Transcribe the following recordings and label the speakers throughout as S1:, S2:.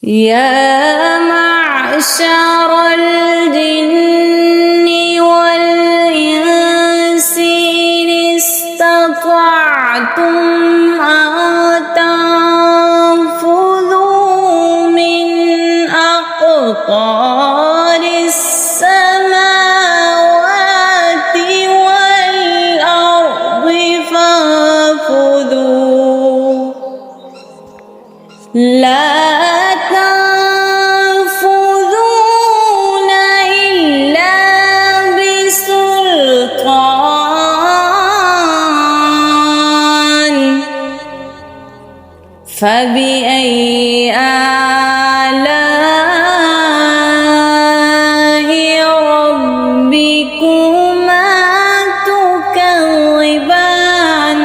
S1: يا معشر الجن والإنس إن استطعتم أن تنفذوا من أقطار السماوات والأرض فانفذوا لا تنفذون إلا بسلطان فبأي آلاء ربكما تكذبان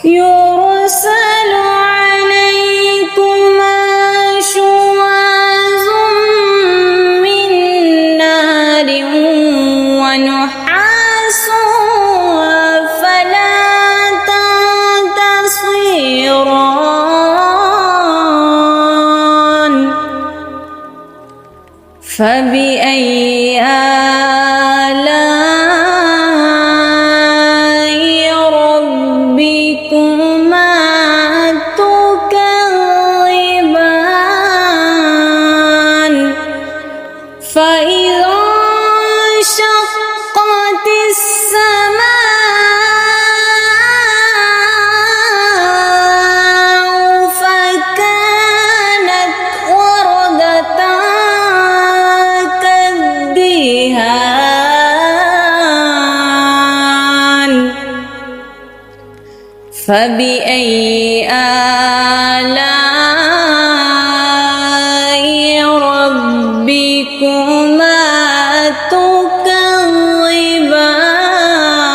S1: يرسل عليكما شواظ من نار ونحاس فلا تنتصران فبأي آلاء ربكما تكذبان فإذا انشقت السماء فكانت وردة كالدهان فبأي آلاء ربكما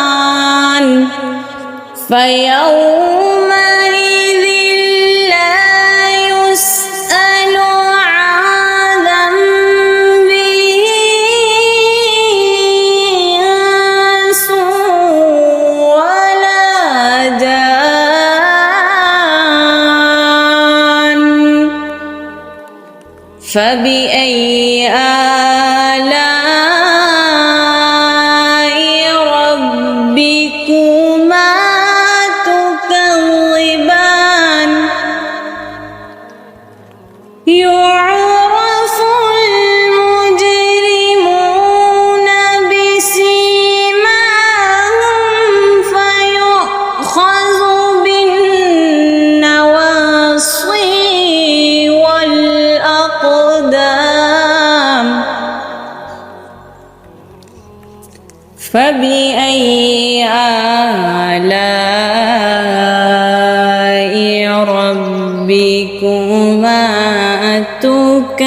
S1: تكذبان فيومئذ لا يسأل عن ذنبه إنس ولا جان فبأي آلاء ربكما تكذبان يعرف المجرمون بسيماهم فيؤخذ بالنواصي والأقدام فبأي آلاء ربكما تكذبان